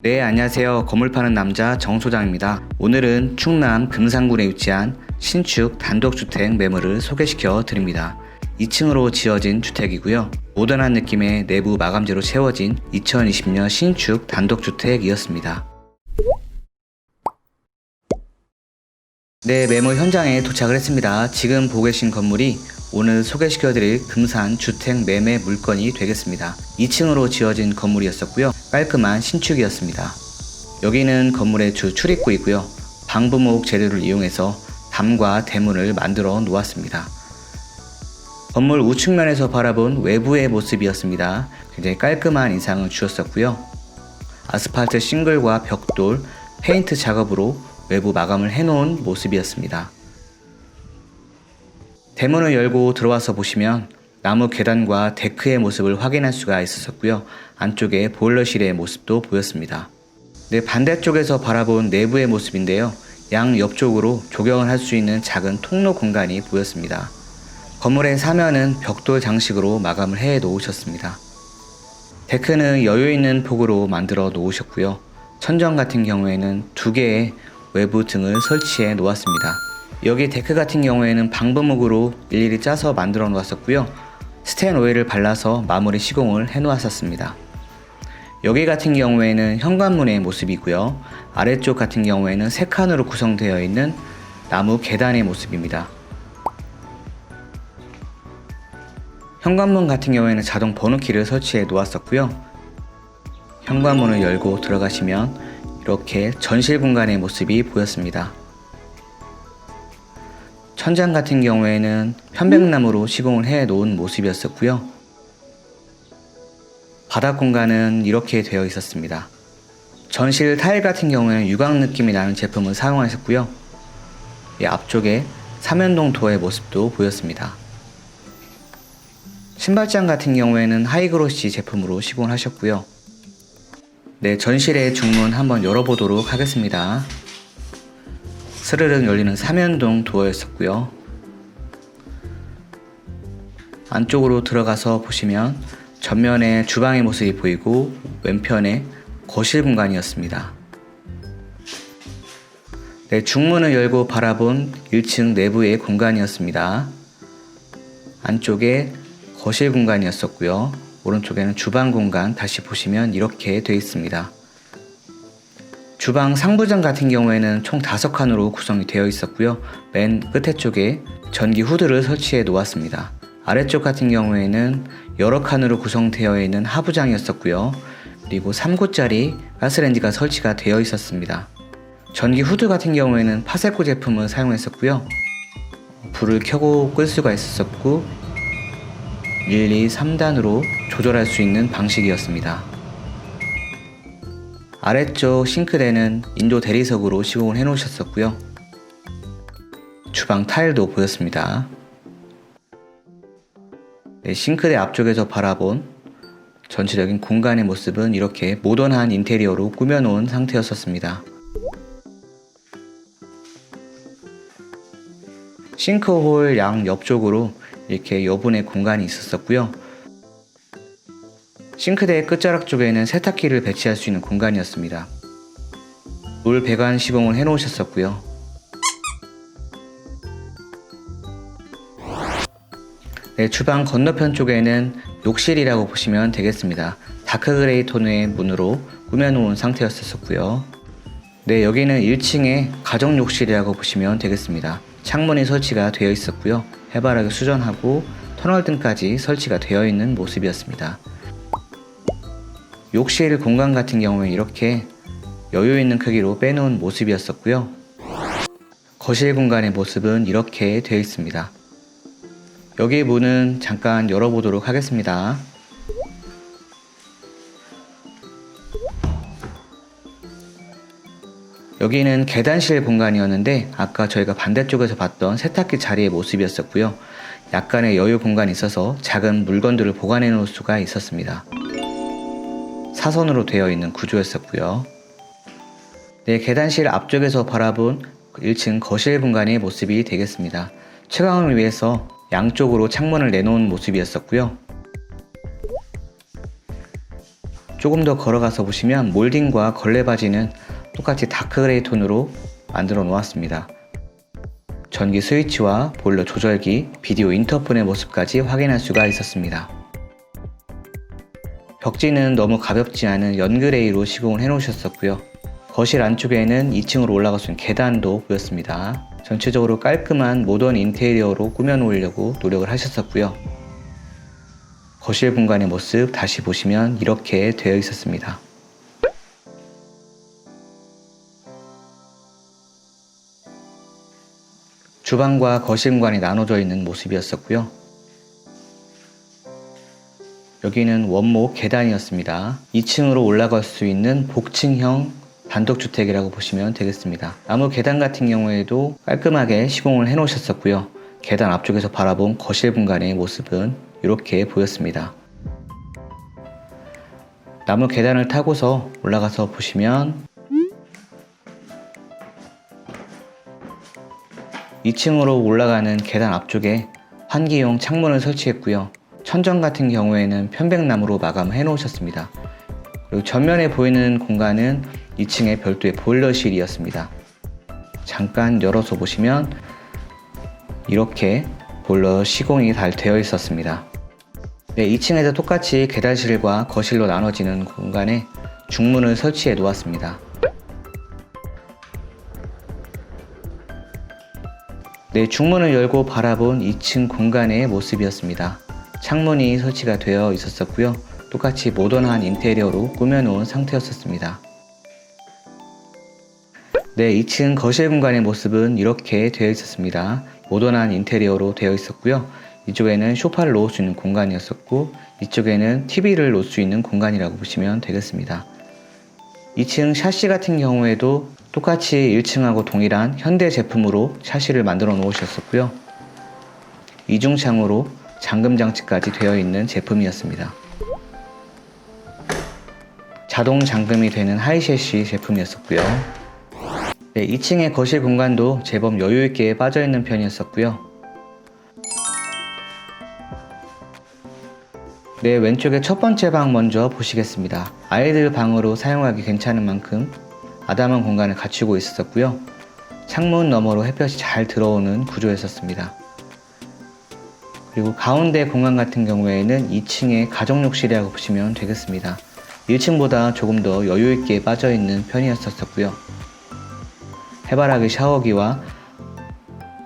네, 안녕하세요. 건물 파는 남자 정 소장입니다. 오늘은 충남 금산군에 위치한 신축 단독주택 매물을 소개시켜 드립니다. 2층으로 지어진 주택이고요. 모던한 느낌의 내부 마감재로 채워진 2020년 신축 단독주택이었습니다. 네, 매물 현장에 도착을 했습니다. 지금 보고 계신 건물이 오늘 소개시켜드릴 금산 주택 매매 물건이 되겠습니다. 2층으로 지어진 건물이었었고요. 깔끔한 신축이었습니다. 여기는 건물의 주 출입구이고요. 방부목 재료를 이용해서 담과 대문을 만들어 놓았습니다. 건물 우측면에서 바라본 외부의 모습이었습니다. 굉장히 깔끔한 인상을 주었었고요. 아스팔트 싱글과 벽돌, 페인트 작업으로 외부 마감을 해놓은 모습이었습니다. 대문을 열고 들어와서 보시면 나무 계단과 데크의 모습을 확인할 수가 있었고요. 안쪽에 보일러실의 모습도 보였습니다. 네, 반대쪽에서 바라본 내부의 모습인데요. 양 옆쪽으로 조경을 할 수 있는 작은 통로 공간이 보였습니다. 건물의 사면은 벽돌 장식으로 마감을 해 놓으셨습니다. 데크는 여유 있는 폭으로 만들어 놓으셨고요. 천정 같은 경우에는 2개의 외부 등을 설치해 놓았습니다. 여기 데크 같은 경우에는 방부목으로 일일이 짜서 만들어 놓았었고요. 스텐 오일을 발라서 마무리 시공을 해 놓았었습니다. 여기 같은 경우에는 현관문의 모습이고요. 아래쪽 같은 경우에는 3칸으로 구성되어 있는 나무 계단의 모습입니다. 현관문 같은 경우에는 자동 번호키를 설치해 놓았었고요. 현관문을 열고 들어가시면 이렇게 전실 공간의 모습이 보였습니다. 천장 같은 경우에는 편백나무로 시공을 해 놓은 모습이었었고요. 바닥 공간은 이렇게 되어 있었습니다. 전실 타일 같은 경우에는 유광 느낌이 나는 제품을 사용하셨고요. 이 앞쪽에 삼연동 도어의 모습도 보였습니다. 신발장 같은 경우에는 하이그로시 제품으로 시공을 하셨고요. 네, 전실의 중문 한번 열어보도록 하겠습니다. 스르륵 열리는 삼연동 도어였었고요. 안쪽으로 들어가서 보시면 전면에 주방의 모습이 보이고 왼편에 거실 공간이었습니다. 네, 중문을 열고 바라본 1층 내부의 공간이었습니다. 안쪽에 거실 공간이었었고요. 오른쪽에는 주방 공간 다시 보시면 이렇게 되어 있습니다. 주방 상부장 같은 경우에는 총 5칸으로 구성이 되어 있었고요. 맨 끝에 쪽에 전기 후드를 설치해 놓았습니다. 아래쪽 같은 경우에는 여러 칸으로 구성되어 있는 하부장이었었고요. 그리고 3구짜리 가스레인지가 설치가 되어 있었습니다. 전기 후드 같은 경우에는 파세코 제품을 사용했었고요. 불을 켜고 끌 수가 있었고 1, 2, 3단으로 조절할 수 있는 방식이었습니다. 아래쪽 싱크대는 인도 대리석으로 시공을 해 놓으셨었고요. 주방 타일도 보였습니다. 네, 싱크대 앞쪽에서 바라본 전체적인 공간의 모습은 이렇게 모던한 인테리어로 꾸며 놓은 상태였었습니다. 싱크홀 양 옆쪽으로 이렇게 여분의 공간이 있었고요. 싱크대의 끝자락 쪽에는 세탁기를 배치할 수 있는 공간이었습니다. 물 배관 시공을 해 놓으셨었고요. 네, 주방 건너편 쪽에는 욕실이라고 보시면 되겠습니다. 다크그레이 톤의 문으로 꾸며 놓은 상태였었고요. 네, 여기는 1층의 가정 욕실이라고 보시면 되겠습니다. 창문이 설치가 되어 있었고요. 해바라기 수전하고 터널등까지 설치가 되어 있는 모습이었습니다. 욕실 공간 같은 경우에 이렇게 여유 있는 크기로 빼놓은 모습이었었고요. 거실 공간의 모습은 이렇게 되어 있습니다. 여기 문은 잠깐 열어보도록 하겠습니다. 여기는 계단실 공간이었는데 아까 저희가 반대쪽에서 봤던 세탁기 자리의 모습이었었고요. 약간의 여유 공간이 있어서 작은 물건들을 보관해 놓을 수가 있었습니다. 사선으로 되어 있는 구조였었고요. 네, 계단실 앞쪽에서 바라본 1층 거실 공간의 모습이 되겠습니다. 채광을 위해서 양쪽으로 창문을 내놓은 모습이었었고요. 조금 더 걸어가서 보시면 몰딩과 걸레 바지는 똑같이 다크 그레이 톤으로 만들어 놓았습니다. 전기 스위치와 보일러 조절기, 비디오 인터폰의 모습까지 확인할 수가 있었습니다. 벽지는 너무 가볍지 않은 연그레이로 시공을 해 놓으셨었고요. 거실 안쪽에는 2층으로 올라갈 수 있는 계단도 보였습니다. 전체적으로 깔끔한 모던 인테리어로 꾸며 놓으려고 노력을 하셨었고요. 거실 공간의 모습 다시 보시면 이렇게 되어 있었습니다. 주방과 거실 공간이 나눠져 있는 모습이었었고요. 여기는 원목 계단이었습니다. 2층으로 올라갈 수 있는 복층형 단독주택이라고 보시면 되겠습니다. 나무 계단 같은 경우에도 깔끔하게 시공을 해 놓으셨었고요. 계단 앞쪽에서 바라본 거실 공간의 모습은 이렇게 보였습니다. 나무 계단을 타고서 올라가서 보시면 2층으로 올라가는 계단 앞쪽에 환기용 창문을 설치했고요. 천정 같은 경우에는 편백나무로 마감해 놓으셨습니다. 그리고 전면에 보이는 공간은 2층에 별도의 보일러실이었습니다. 잠깐 열어서 보시면 이렇게 보일러 시공이 잘 되어 있었습니다. 네, 2층에서 똑같이 계단실과 거실로 나눠지는 공간에 중문을 설치해 놓았습니다. 네, 중문을 열고 바라본 2층 공간의 모습이었습니다. 창문이 설치가 되어 있었고요. 똑같이 모던한 인테리어로 꾸며놓은 상태였습니다. 네, 2층 거실 공간의 모습은 이렇게 되어 있었습니다. 모던한 인테리어로 되어 있었고요. 이쪽에는 소파를 놓을 수 있는 공간이었었고, 이쪽에는 TV를 놓을 수 있는 공간이라고 보시면 되겠습니다. 2층 샤시 같은 경우에도 똑같이 1층하고 동일한 현대 제품으로 샤시를 만들어 놓으셨었고요. 이중창으로 잠금 장치까지 되어 있는 제품이었습니다. 자동 잠금이 되는 하이셰시 제품이었었고요. 네, 2층의 거실 공간도 제법 여유있게 빠져있는 편이었었고요. 네, 왼쪽에 첫 번째 방 먼저 보시겠습니다. 아이들 방으로 사용하기 괜찮은 만큼 아담한 공간을 갖추고 있었고요. 창문 너머로 햇볕이 잘 들어오는 구조였었습니다. 그리고 가운데 공간 같은 경우에는 2층의 가정욕실이라고 보시면 되겠습니다. 1층보다 조금 더 여유있게 빠져있는 편이었었고요. 해바라기 샤워기와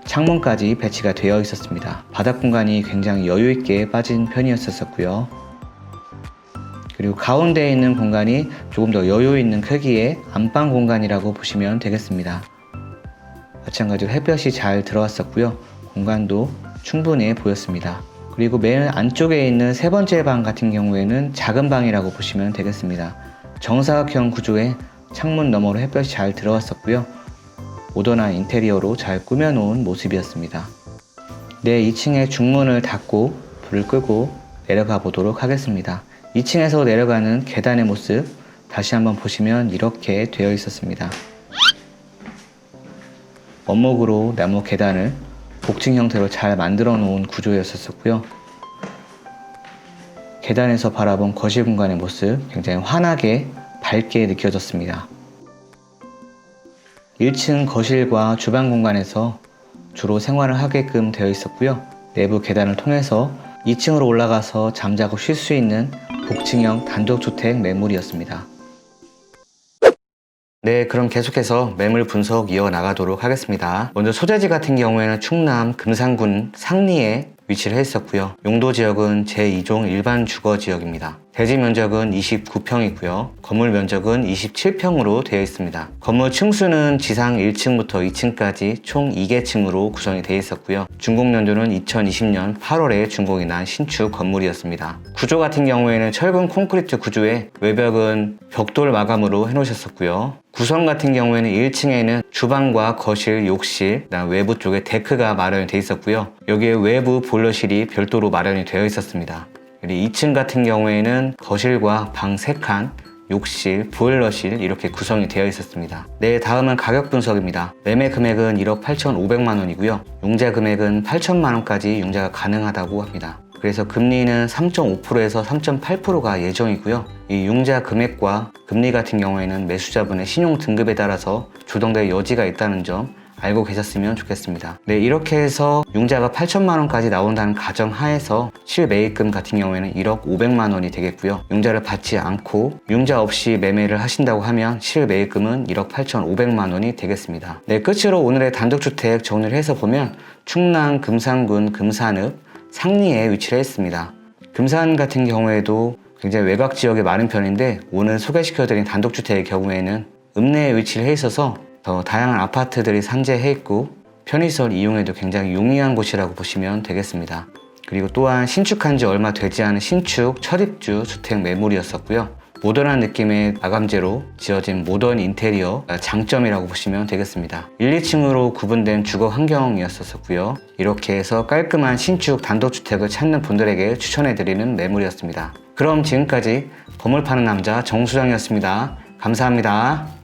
창문까지 배치가 되어 있었습니다. 바닥 공간이 굉장히 여유있게 빠진 편이었었고요. 그리고 가운데에 있는 공간이 조금 더 여유있는 크기의 안방 공간이라고 보시면 되겠습니다. 마찬가지로 햇볕이 잘 들어왔었고요. 공간도 충분해 보였습니다. 그리고 맨 안쪽에 있는 세 번째 방 같은 경우에는 작은 방이라고 보시면 되겠습니다. 정사각형 구조의 창문 너머로 햇볕이 잘 들어왔었고요. 모던한 인테리어로 잘 꾸며놓은 모습이었습니다. 네, 2층의 중문을 닫고 불을 끄고 내려가 보도록 하겠습니다. 2층에서 내려가는 계단의 모습 다시 한번 보시면 이렇게 되어 있었습니다. 원목으로 나무 계단을 복층 형태로 잘 만들어 놓은 구조였었고요. 계단에서 바라본 거실 공간의 모습 굉장히 환하게 밝게 느껴졌습니다. 1층 거실과 주방 공간에서 주로 생활을 하게끔 되어 있었고요. 내부 계단을 통해서 2층으로 올라가서 잠자고 쉴 수 있는 복층형 단독주택 매물이었습니다. 네, 그럼 계속해서 매물 분석 이어나가도록 하겠습니다. 먼저 소재지 같은 경우에는 충남 금산군 상리에 위치를 했었고요. 용도 지역은 제2종 일반 주거 지역입니다. 대지 면적은 29평이고요. 건물 면적은 27평으로 되어 있습니다. 건물 층수는 지상 1층부터 2층까지 총 2개층으로 구성이 되어 있었고요. 준공 연도는 2020년 8월에 준공이 난 신축 건물이었습니다. 구조 같은 경우에는 철근 콘크리트 구조에 외벽은 벽돌 마감으로 해놓으셨었고요. 구성 같은 경우에는 1층에는 주방과 거실, 욕실, 그다음 외부 쪽에 데크가 마련이 되어 있었고요. 여기에 외부 보일러실이 별도로 마련이 되어 있었습니다. 그리고 2층 같은 경우에는 거실과 방 3칸, 욕실, 보일러실 이렇게 구성이 되어 있었습니다. 네, 다음은 가격 분석입니다. 매매 금액은 1억 8,500만 원이고요. 융자 금액은 8천만 원까지 융자가 가능하다고 합니다. 그래서 금리는 3.5%에서 3.8%가 예정이고요. 이 융자 금액과 금리 같은 경우에는 매수자분의 신용 등급에 따라서 조정될 여지가 있다는 점 알고 계셨으면 좋겠습니다. 네, 이렇게 해서 융자가 8천만 원까지 나온다는 가정 하에서 실매입금 같은 경우에는 1억 500만 원이 되겠고요. 융자를 받지 않고 융자 없이 매매를 하신다고 하면 실매입금은 1억 8,500만 원이 되겠습니다. 네, 끝으로 오늘의 단독주택 정리를 해서 보면 충남 금산군 금산읍 상리에 위치를 했습니다. 금산 같은 경우에도 굉장히 외곽 지역에 많은 편인데 오늘 소개시켜드린 단독주택의 경우에는 읍내에 위치를 해 있어서 더 다양한 아파트들이 산재해 있고 편의시설 이용에도 굉장히 용이한 곳이라고 보시면 되겠습니다. 그리고 또한 신축한 지 얼마 되지 않은 신축 첫 입주 주택 매물이었었고요. 모던한 느낌의 마감재로 지어진 모던 인테리어 장점이라고 보시면 되겠습니다. 1, 2층으로 구분된 주거 환경이었었고요. 이렇게 해서 깔끔한 신축 단독주택을 찾는 분들에게 추천해드리는 매물이었습니다. 그럼 지금까지 건물 파는 남자 정수장이었습니다. 감사합니다.